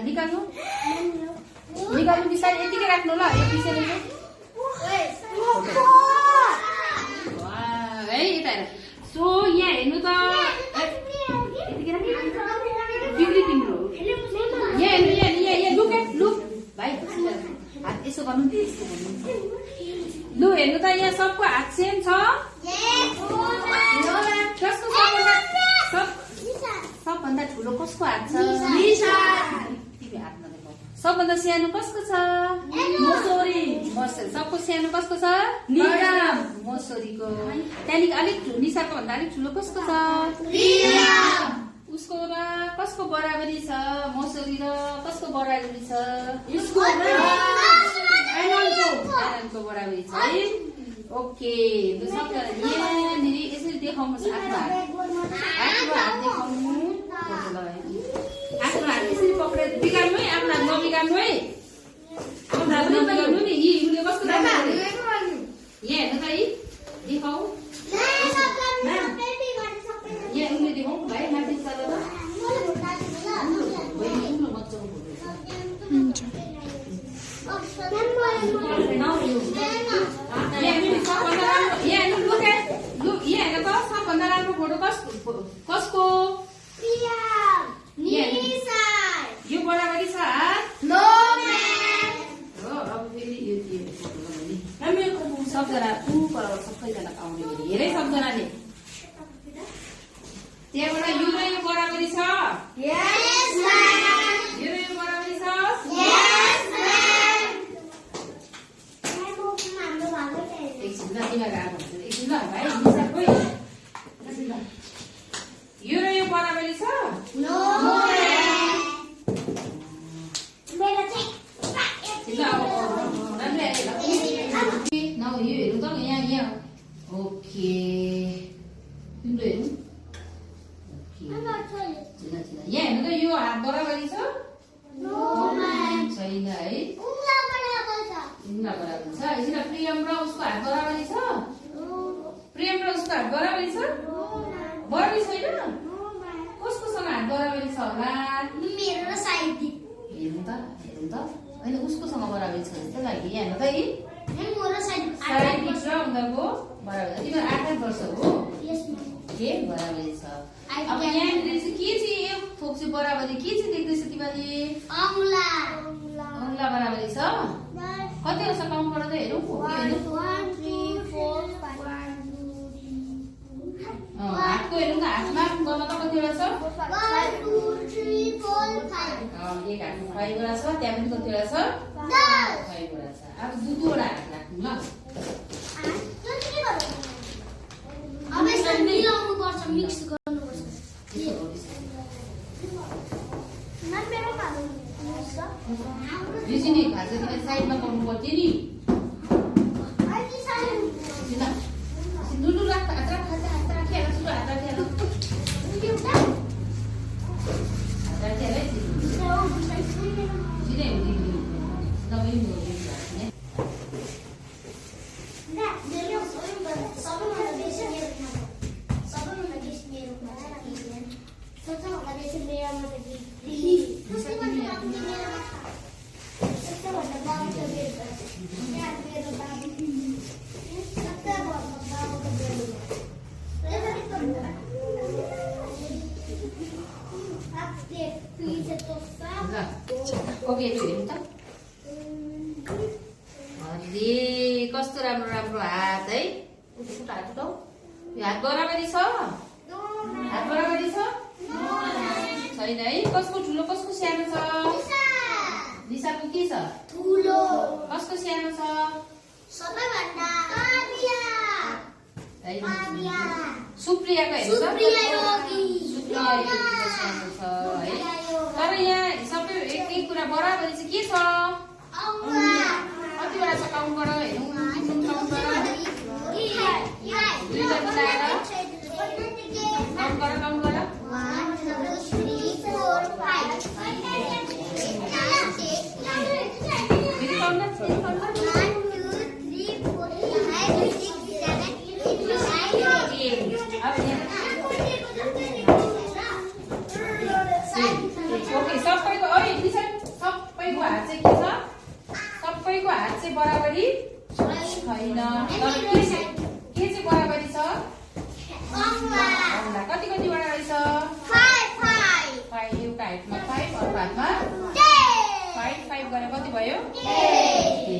निकाल्नु निकाल्नु बिस्तारै यतिकै राख्नु ल यो पिसेर है यता हेर सो यहाँ हेर्नु त बिग्री तिम्रो यहाँ हेर्नु यहाँ लुक भाइ हात यसो गर्नु नि यस्तो गर्नु लु हेर्नु त यहाँ सबको हात सेम छ सबभन्दा ठुलो कसको हात छ सबभन्दा सानो कसको छ सबको सानो कसको छ मोसोरीको त्यहाँदेखि अलिक निसाको भन्दा अलिक ठुलो कसको छ उसको र कसको बराबरी छ मोसोरी र कसको बराबरी छ आनन्दको बराबरी छ है ओके यहाँनिर यसरी देखाउनुहोस् आफ्नो हात देखाउनु आफ्नो हात यसरी पक्रेर बिगार्नु है आफ्नो हात नबिगार्नु है आफ्नो हात नबिगार्नु नि उसले कस्तो यहाँ हेर्नु त है देखाऊ यहाँ उसले देखाऊ भाइ माथि चलेर सबभन्दा राम्रो फोटो कसको यो बराबरी छ सबजना सबैजना आउने धेरै सबजनाले त्यहाँबाट यो र यो बराबरी छ यो र यो बराबरी छ एकछिन ल तिमीहरू आएको हुन्छ एकछिन ल भाइ यो र यो बराबरी छ यो हेर्नु त यहाँ ओके तिम्रो हेर्नु यहाँ हेर्नु त यो हात बराबरी छ छैन है बराबरी छ यसरी प्रियम र उसको हात बराबरी छ प्रियम र उसको हात बराबरी छ बराबरी छैन कसकोसँग हात बराबरी छ होला हेर्नु त होइन उसकोसँग बराबरी छ जस्तो लाग्यो यहाँ हेर्नु त है शारीरिक र उनीहरूको बराबरी तिमीहरू 8 वर्ष हो के बराबरी छ अब यहाँनिर चाहिँ के चाहिँ यो थोक चाहिँ बराबरी के चाहिँ देख्दैछ तिमीले औंला बराबरी छ कतिवटा छ काउन्ट गरेर हेरौँ हातको हेरौँ न हातमा गर्न त कतिवटा छ 1 2 3 4 5 एक हातमा 5 वटा छ त्यहाँ पनि कतिवटा छ 5 वटा छ अब 2 वटा हात राख्नु ल अब यसलाई मिलाउनु पर्छ मिक्स गर्नुपर्छ नि भाजी दिने साइडमा गर्नु पर्थ्यो नि लुलु राख हात राखेर सुरु हात राखेर ओके हेर्नु त कस्तो राम्रो राम्रो हात है हात उठाऊ यो हात बराबरी छ हात बराबरी छ छैन है कसको ठुलो कसको सानो छ निसाको के छ ठुलो कसको सानो छ सबैभन्दा सुप्रियाको हेर्नु सानो छ है तर यहाँ सबै एक कुरा बराबरी चाहिँ के छ कतिवटा छ काउन्ट गर हेरौँ काउन्ट गर दुईटा मिलाएर काउन्ट गर 1 2 3 4 5 छैन। तर के चाहिँ बराबरी छ? अङ्ला कति कति बराबरी छ? 5 एउटा हातमा 5 अर्को हातमा 5 5 गरेर कति भयो? 10